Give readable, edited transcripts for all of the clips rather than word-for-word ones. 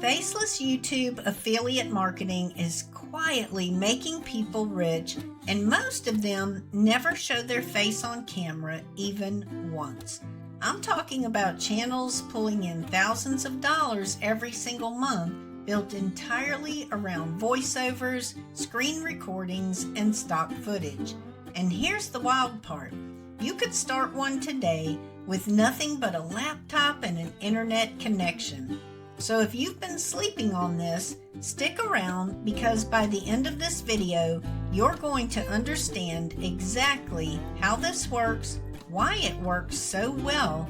Faceless YouTube affiliate marketing is quietly making people rich, and most of them never show their face on camera even once. I'm talking about channels pulling in thousands of dollars every single month, built entirely around voiceovers, screen recordings, and stock footage. And here's the wild part. You could start one today with nothing but a laptop and an internet connection. So if you've been sleeping on this, stick around, because by the end of this video, you're going to understand exactly how this works, why it works so well,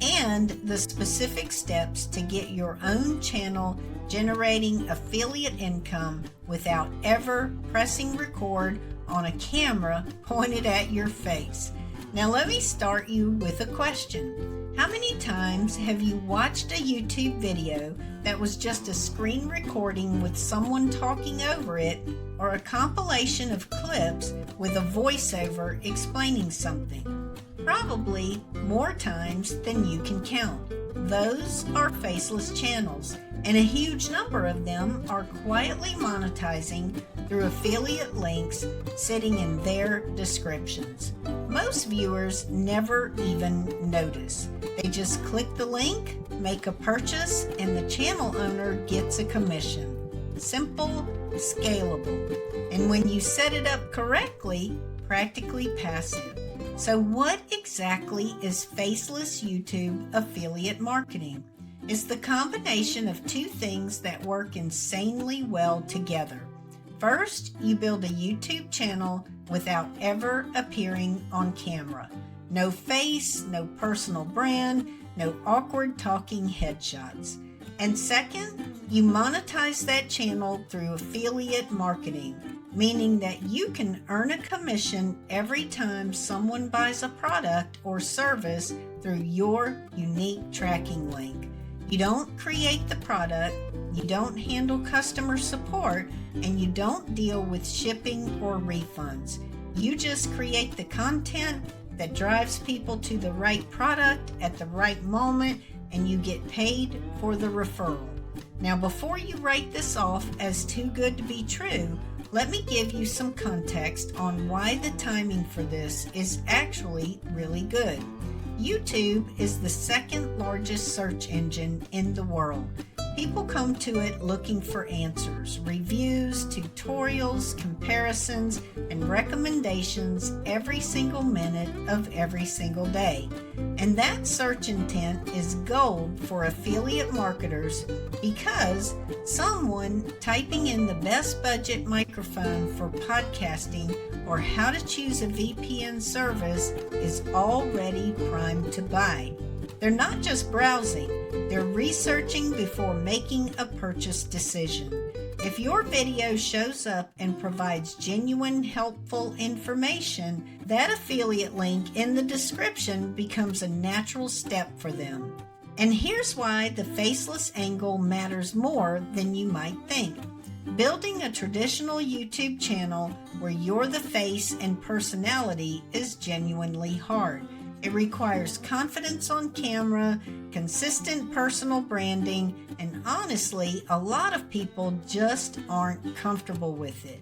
and the specific steps to get your own channel generating affiliate income without ever pressing record on a camera pointed at your face. Now let me start you with a question. How many times have you watched a YouTube video that was just a screen recording with someone talking over it, or a compilation of clips with a voiceover explaining something? Probably more times than you can count. Those are faceless channels, and a huge number of them are quietly monetizing through affiliate links sitting in their descriptions. Most viewers never even notice. They just click the link, make a purchase, and the channel owner gets a commission. Simple, scalable, and when you set it up correctly, practically passive. So what exactly is faceless YouTube affiliate marketing? It's the combination of two things that work insanely well together. First, you build a YouTube channel without ever appearing on camera. No face, no personal brand, no awkward talking headshots. And second, you monetize that channel through affiliate marketing, meaning that you can earn a commission every time someone buys a product or service through your unique tracking link. You don't create the product, you don't handle customer support, and you don't deal with shipping or refunds. You just create the content that drives people to the right product at the right moment, and you get paid for the referral. Now, before you write this off as too good to be true, let me give you some context on why the timing for this is actually really good. YouTube is the second largest search engine in the world. People come to it looking for answers, reviews, tutorials, comparisons, and recommendations every single minute of every single day. And that search intent is gold for affiliate marketers, because someone typing in the best budget microphone for podcasting or how to choose a VPN service is already primed to buy. They're not just browsing, they're researching before making a purchase decision. If your video shows up and provides genuine, helpful information, that affiliate link in the description becomes a natural step for them. And here's why the faceless angle matters more than you might think. Building a traditional YouTube channel where you're the face and personality is genuinely hard. It requires confidence on camera, consistent personal branding, and honestly, a lot of people just aren't comfortable with it.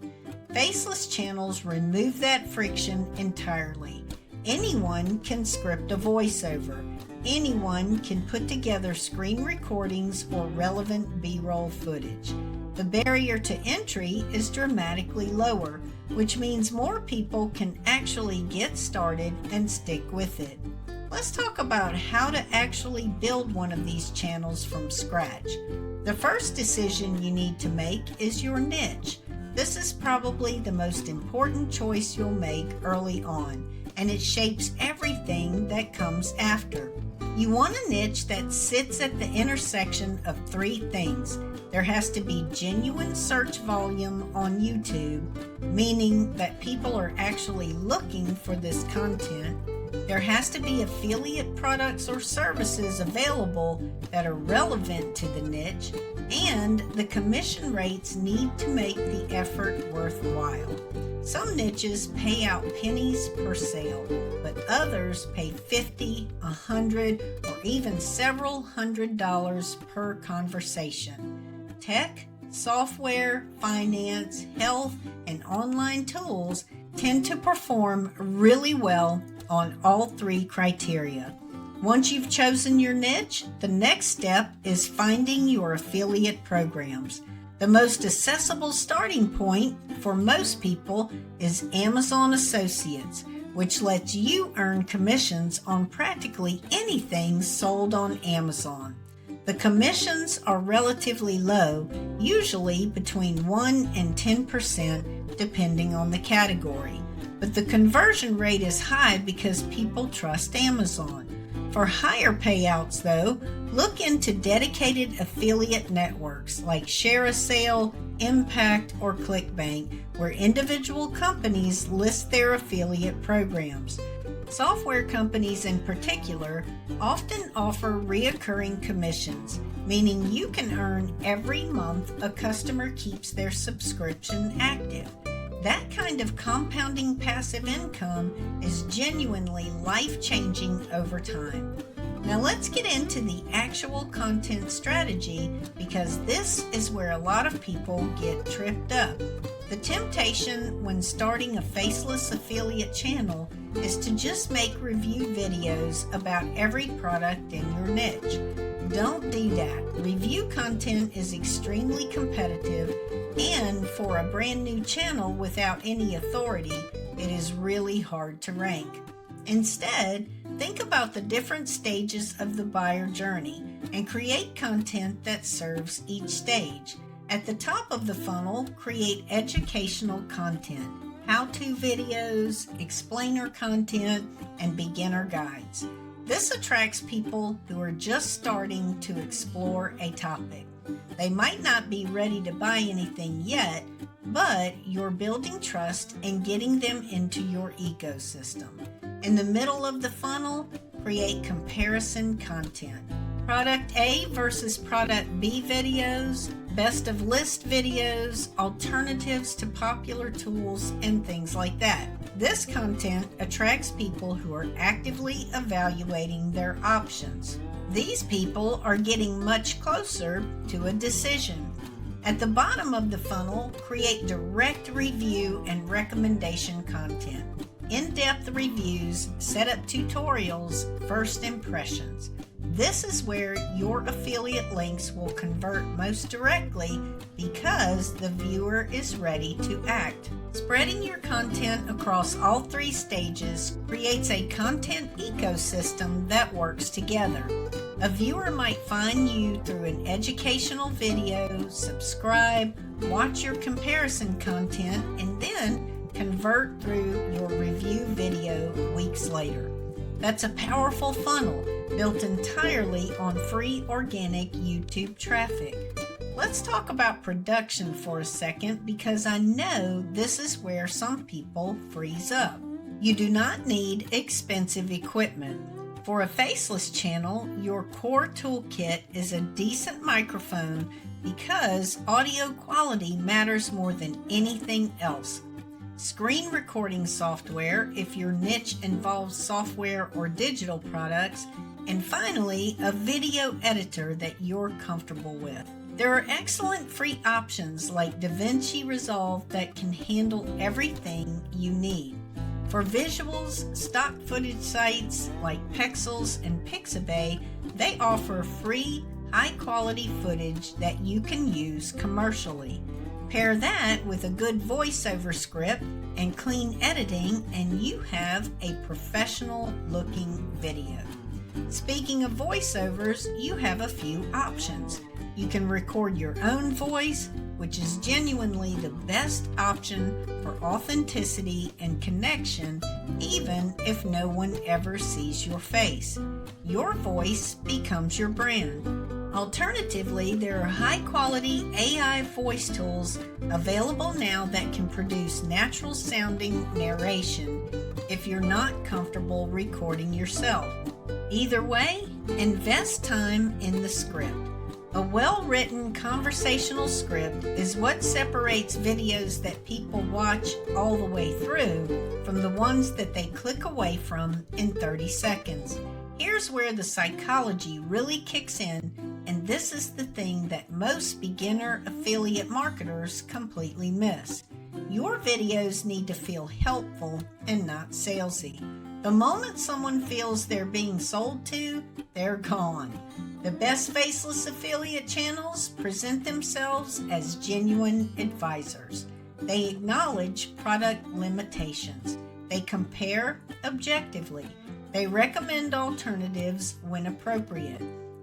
Faceless channels remove that friction entirely. Anyone can script a voiceover. Anyone can put together screen recordings or relevant B-roll footage. The barrier to entry is dramatically lower, which means more people can actually get started and stick with it. Let's talk about how to actually build one of these channels from scratch. The first decision you need to make is your niche. This is probably the most important choice you'll make early on, and it shapes everything that comes after. You want a niche that sits at the intersection of three things. There has to be genuine search volume on YouTube, meaning that people are actually looking for this content. There has to be affiliate products or services available that are relevant to the niche, and the commission rates need to make the effort worthwhile. Some niches pay out pennies per sale, but others pay $50, $100, or even several $100s per conversation. Tech, software, finance, health, and online tools tend to perform really well on all three criteria. Once you've chosen your niche, the next step is finding your affiliate programs. The most accessible starting point for most people is Amazon Associates, which lets you earn commissions on practically anything sold on Amazon. The commissions are relatively low, usually between 1 and 10% depending on the category, but the conversion rate is high because people trust Amazon. For higher payouts though, look into dedicated affiliate networks like Share a Sale, Impact, or ClickBank, where individual companies list their affiliate programs. Software companies in particular often offer reoccurring commissions, meaning you can earn every month a customer keeps their subscription active. That kind of compounding passive income is genuinely life-changing over time. Now let's get into the actual content strategy, because this is where a lot of people get tripped up. The temptation when starting a faceless affiliate channel is to just make review videos about every product in your niche. Don't do that. Review content is extremely competitive, and for a brand new channel without any authority, it is really hard to rank. Instead, think about the different stages of the buyer journey and create content that serves each stage. At the top of the funnel, create educational content, how-to videos, explainer content, and beginner guides. This attracts people who are just starting to explore a topic. They might not be ready to buy anything yet, but you're building trust and getting them into your ecosystem. In the middle of the funnel, create comparison content. Product A versus Product B videos, best of list videos, alternatives to popular tools, and things like that. This content attracts people who are actively evaluating their options. These people are getting much closer to a decision. At the bottom of the funnel, create direct review and recommendation content. In-depth reviews, setup tutorials, first impressions. This is where your affiliate links will convert most directly because the viewer is ready to act. Spreading your content across all three stages creates a content ecosystem that works together. A viewer might find you through an educational video, subscribe, watch your comparison content, and then convert through your review video weeks later. That's a powerful funnel built entirely on free organic YouTube traffic. Let's talk about production for a second, because I know this is where some people freeze up. You do not need expensive equipment. For a faceless channel, your core toolkit is a decent microphone, because audio quality matters more than anything else. Screen recording software if your niche involves software or digital products, and finally, a video editor that you're comfortable with. There are excellent free options like DaVinci Resolve that can handle everything you need. For visuals, stock footage sites like Pexels and Pixabay, they offer free, high-quality footage that you can use commercially. Pair that with a good voiceover script and clean editing, and you have a professional-looking video. Speaking of voiceovers, you have a few options. You can record your own voice, which is genuinely the best option for authenticity and connection, even if no one ever sees your face. Your voice becomes your brand. Alternatively, there are high-quality AI voice tools available now that can produce natural-sounding narration if you're not comfortable recording yourself. Either way, invest time in the script. A well-written conversational script is what separates videos that people watch all the way through from the ones that they click away from in 30 seconds. Here's where the psychology really kicks in and And this is the thing that most beginner affiliate marketers completely miss. Your videos need to feel helpful and not salesy. The moment someone feels they're being sold to, they're gone. The best faceless affiliate channels present themselves as genuine advisors. They acknowledge product limitations. They compare objectively. They recommend alternatives when appropriate.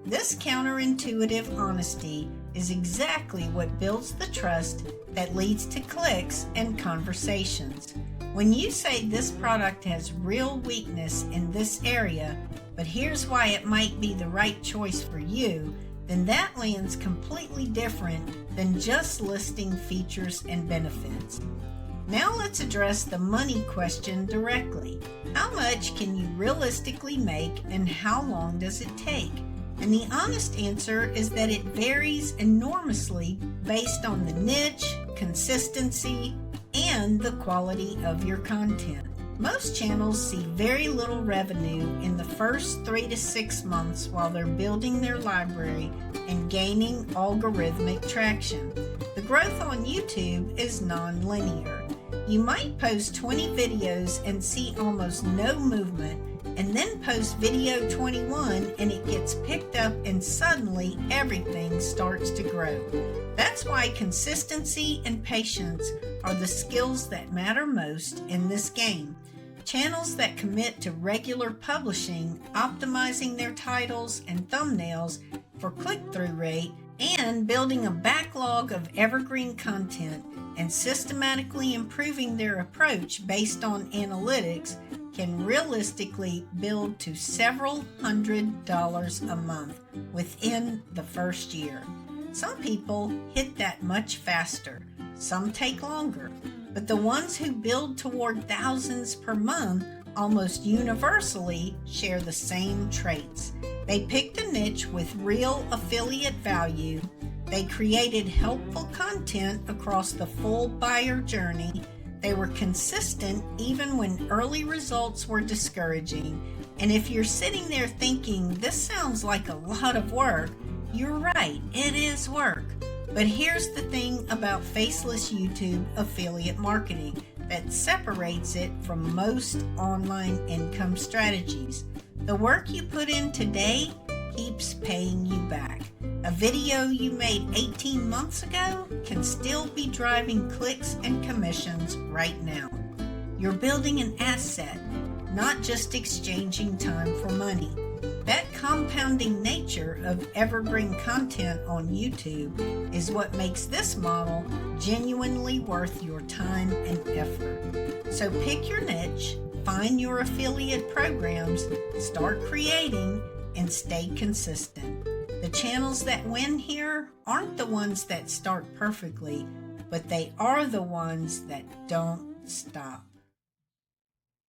This counterintuitive honesty is exactly what builds the trust that leads to clicks and conversations. When you say this product has real weakness in this area, but here's why it might be the right choice for you, then that lands completely different than just listing features and benefits. Now let's address the money question directly. How much can you realistically make and how long does it take? And the honest answer is that it varies enormously based on the niche, consistency, and the quality of your content. Most channels see very little revenue in the first 3 to 6 months while they're building their library and gaining algorithmic traction. The growth on YouTube is non-linear. You might post 20 videos and see almost no movement, and then post video 21 and it gets picked up and suddenly everything starts to grow. That's why consistency and patience are the skills that matter most in this game. Channels that commit to regular publishing, optimizing their titles and thumbnails for click-through rate, and building a backlog of evergreen content and systematically improving their approach based on analytics can realistically build to several $100s a month within the first year. Some people hit that much faster, some take longer, but the ones who build toward thousands per month almost universally share the same traits. They picked a niche with real affiliate value. They created helpful content across the full buyer journey. They were consistent even when early results were discouraging. And if you're sitting there thinking, this sounds like a lot of work, you're right, it is work. But here's the thing about faceless YouTube affiliate marketing that separates it from most online income strategies. The work you put in today keeps paying you back. A video you made 18 months ago can still be driving clicks and commissions right now. You're building an asset, not just exchanging time for money. That compounding nature of evergreen content on YouTube is what makes this model genuinely worth your time and effort. So pick your niche, find your affiliate programs, start creating, and stay consistent. The channels that win here aren't the ones that start perfectly, but they are the ones that don't stop.